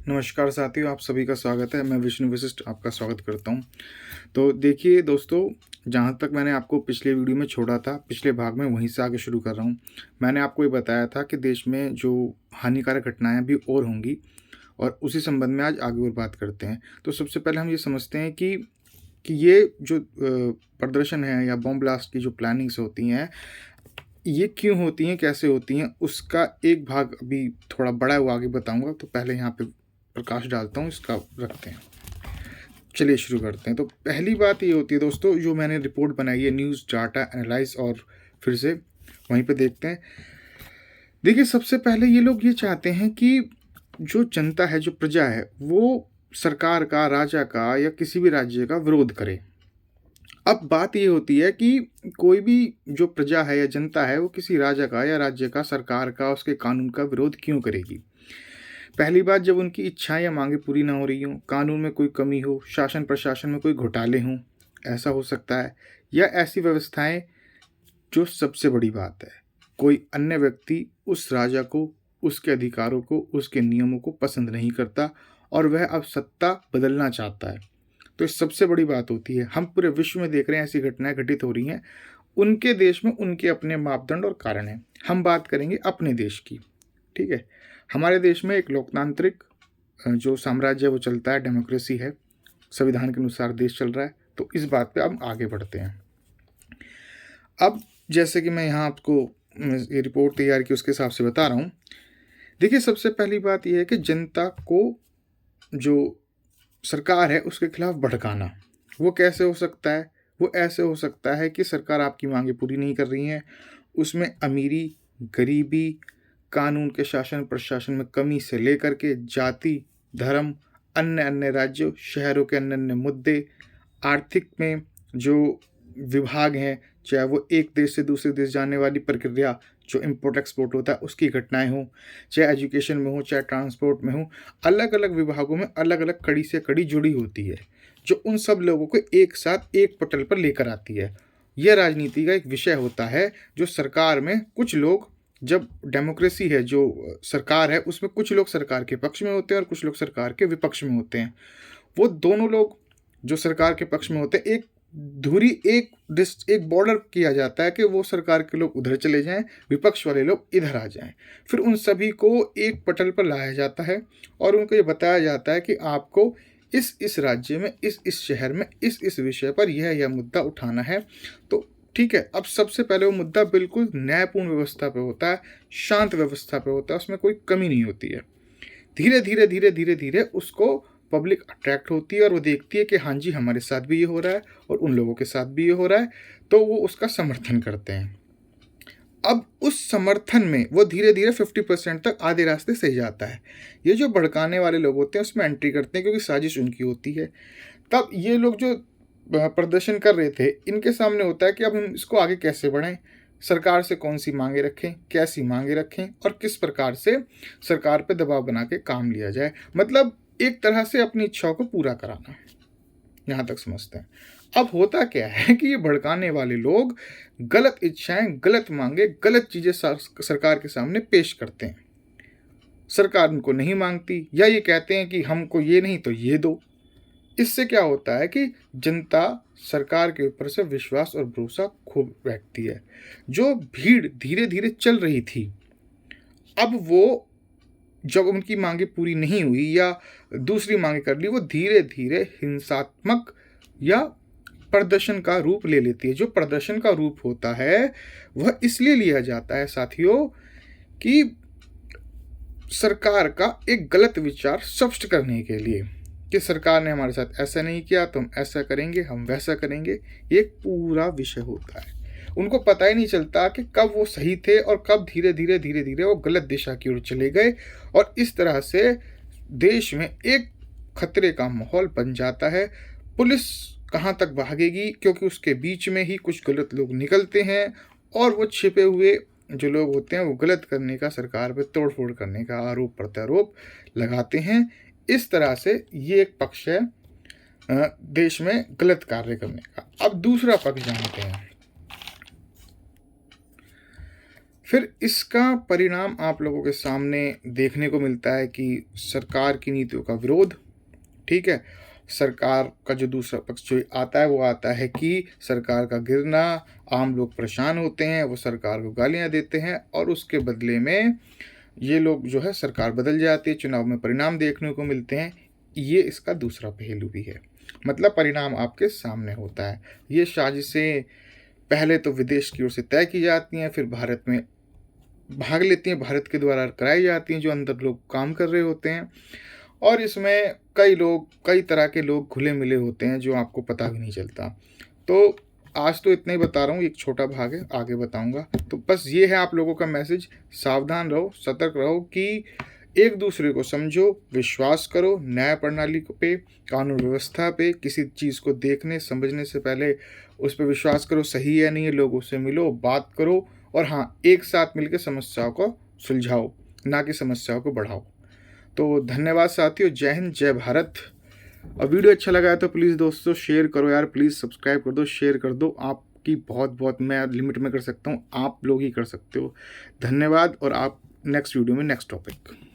नमस्कार साथियों, आप सभी का स्वागत है। मैं विष्णु वशिष्ठ आपका स्वागत करता हूं। तो देखिए दोस्तों, जहां तक मैंने आपको पिछले वीडियो में छोड़ा था, पिछले भाग में वहीं से आगे शुरू कर रहा हूं। मैंने आपको ये बताया था कि देश में जो हानिकारक घटनाएं अभी और होंगी और उसी संबंध में आज आगे और बात करते हैं। तो सबसे पहले हम ये समझते हैं कि ये जो प्रदर्शन है या बॉम्ब ब्लास्ट की जो प्लानिंग्स होती हैं, ये क्यों होती हैं, कैसे होती हैं, उसका एक भाग अभी थोड़ा बड़ा है, वो आगे बताऊंगा। तो पहले यहाँ पे प्रकाश डालता हूँ, इसका रखते हैं। चलिए शुरू करते हैं। तो पहली बात ये होती है दोस्तों, जो मैंने रिपोर्ट बनाई है न्यूज़ डाटा एनालाइज, और फिर से वहीं पे देखते हैं। देखिए, सबसे पहले ये लोग ये चाहते हैं कि जो जनता है, जो प्रजा है, वो सरकार का, राजा का या किसी भी राज्य का विरोध करे। अब बात ये होती है कि कोई भी जो प्रजा है या जनता है, वो किसी राजा का या राज्य का, सरकार का, उसके कानून का विरोध क्यों करेगी। पहली बात, जब उनकी इच्छाएं या मांगे पूरी ना हो रही हों, कानून में कोई कमी हो, शासन प्रशासन में कोई घोटाले हों, ऐसा हो सकता है। या ऐसी व्यवस्थाएं, जो सबसे बड़ी बात है, कोई अन्य व्यक्ति उस राजा को, उसके अधिकारों को, उसके नियमों को पसंद नहीं करता और वह अब सत्ता बदलना चाहता है। तो इस सबसे बड़ी बात होती है। हम पूरे विश्व में देख रहे हैं ऐसी घटनाएं घटित हो रही हैं। उनके देश में उनके अपने मापदंड और कारण हैं। हम बात करेंगे अपने देश की। ठीक है। हमारे देश में एक लोकतांत्रिक जो साम्राज्य वो चलता है, डेमोक्रेसी है, संविधान के अनुसार देश चल रहा है। तो इस बात पे हम आगे बढ़ते हैं। अब जैसे कि मैं यहाँ आपको ये रिपोर्ट तैयार की, उसके हिसाब से बता रहा हूँ। देखिए, सबसे पहली बात यह है कि जनता को जो सरकार है उसके खिलाफ भड़काना, वो कैसे हो सकता है। वो ऐसे हो सकता है कि सरकार आपकी मांगे पूरी नहीं कर रही है, उसमें अमीरी, गरीबी, कानून के शासन प्रशासन में कमी से लेकर के जाति, धर्म, अन्य अन्य राज्यों, शहरों के अन्य अन्य मुद्दे, आर्थिक में जो विभाग हैं, चाहे वो एक देश से दूसरे देश जाने वाली प्रक्रिया, जो इम्पोर्ट एक्सपोर्ट होता है, उसकी घटनाएं हों, चाहे एजुकेशन में हो, चाहे ट्रांसपोर्ट में हो, अलग अलग विभागों में अलग अलग कड़ी से कड़ी जुड़ी होती है, जो उन सब लोगों को एक साथ एक पटल पर लेकर आती है। यह राजनीति का एक विषय होता है। जो सरकार में कुछ लोग, जब डेमोक्रेसी है, जो सरकार है, उसमें कुछ लोग सरकार के पक्ष में होते हैं और कुछ लोग सरकार के विपक्ष में होते हैं। वो दोनों लोग जो सरकार के पक्ष में होते हैं, एक धुरी, एक बॉर्डर किया जाता है कि वो सरकार के लोग उधर चले जाएं, विपक्ष वाले लोग इधर आ जाएं। फिर उन सभी को एक पटल पर लाया जाता है और उनको ये बताया जाता है कि आपको इस राज्य में, इस शहर में, इस विषय पर यह मुद्दा उठाना है। तो ठीक है। अब सबसे पहले वो मुद्दा बिल्कुल न्यायपूर्ण व्यवस्था पे होता है, शांत व्यवस्था पे होता है, उसमें कोई कमी नहीं होती है। धीरे धीरे धीरे धीरे धीरे उसको पब्लिक अट्रैक्ट होती है और वो देखती है कि हाँ जी, हमारे साथ भी ये हो रहा है और उन लोगों के साथ भी ये हो रहा है, तो वो उसका समर्थन करते हैं। अब उस समर्थन में वो धीरे धीरे 50% तक आधे रास्ते सही जाता है। ये जो भड़काने वाले लोग होते हैं उसमें एंट्री करते हैं, क्योंकि साजिश उनकी होती है। तब ये लोग जो प्रदर्शन कर रहे थे, इनके सामने होता है कि अब हम इसको आगे कैसे बढ़ाएं, सरकार से कौन सी मांगे रखें, कैसी मांगे रखें और किस प्रकार से सरकार पे दबाव बना के काम लिया जाए। मतलब एक तरह से अपनी इच्छाओं को पूरा कराना। यहाँ तक समझते हैं। अब होता क्या है कि ये भड़काने वाले लोग गलत इच्छाएं, गलत मांगे, गलत चीजें सरकार के सामने पेश करते हैं। सरकार उनको नहीं मांगती, या ये कहते हैं कि हमको ये नहीं तो ये दो। इससे क्या होता है कि जनता सरकार के ऊपर से विश्वास और भरोसा खो बैठती है। जो भीड़ धीरे धीरे चल रही थी, अब वो जब उनकी मांगे पूरी नहीं हुई या दूसरी मांगे कर ली, वो धीरे धीरे हिंसात्मक या प्रदर्शन का रूप ले लेती है। जो प्रदर्शन का रूप होता है वह इसलिए लिया जाता है साथियों कि सरकार का एक गलत विचार स्पष्ट करने के लिए, कि सरकार ने हमारे साथ ऐसा नहीं किया तो हम ऐसा करेंगे, हम वैसा करेंगे। ये एक पूरा विषय होता है। उनको पता ही नहीं चलता कि कब वो सही थे और कब धीरे धीरे धीरे धीरे वो गलत दिशा की ओर चले गए, और इस तरह से देश में एक खतरे का माहौल बन जाता है। पुलिस कहाँ तक भागेगी, क्योंकि उसके बीच में ही कुछ गलत लोग निकलते हैं और वो छिपे हुए जो लोग होते हैं वो गलत करने का, सरकार पे तोड़फोड़ करने का आरोप प्रत्यारोप लगाते हैं। इस तरह से ये एक पक्ष है देश में गलत कार्य करने का। अब दूसरा पक्ष जानते हैं। फिर इसका परिणाम आप लोगों के सामने देखने को मिलता है कि सरकार की नीतियों का विरोध, ठीक है? सरकार का जो दूसरा पक्ष जो आता है, वो आता है कि सरकार का गिरना, आम लोग परेशान होते हैं, वो सरकार को गालियाँ देते हैं और उसके बदले में ये लोग जो है सरकार बदल जाती है, चुनाव में परिणाम देखने को मिलते हैं। ये इसका दूसरा पहलू भी है। मतलब परिणाम आपके सामने होता है। ये साजिशें पहले तो विदेश की ओर से तय की जाती हैं, फिर भारत में भाग लेती हैं, भारत के द्वारा कराई जाती हैं, जो अंदर लोग काम कर रहे होते हैं। और इसमें कई तरह के लोग घुले मिले होते हैं, जो आपको पता भी नहीं चलता। तो आज तो इतना ही बता रहा हूँ, एक छोटा भाग है, आगे बताऊँगा। तो बस ये है आप लोगों का मैसेज, सावधान रहो, सतर्क रहो कि एक दूसरे को समझो, विश्वास करो न्याय प्रणाली पे, कानून व्यवस्था पे। किसी चीज़ को देखने समझने से पहले उस पे विश्वास करो, सही है नहीं है, लोगों से मिलो, बात करो और हाँ, एक साथ मिलकर समस्याओं को सुलझाओ, ना कि समस्याओं को बढ़ाओ। तो धन्यवाद साथियों, जय हिंद, जय भारत। और वीडियो अच्छा लगा है तो प्लीज़ दोस्तों शेयर करो यार, प्लीज़ सब्सक्राइब कर दो, शेयर कर दो। आपकी बहुत मैं लिमिट में कर सकता हूँ, आप लोग ही कर सकते हो। धन्यवाद और आप नेक्स्ट वीडियो में नेक्स्ट टॉपिक।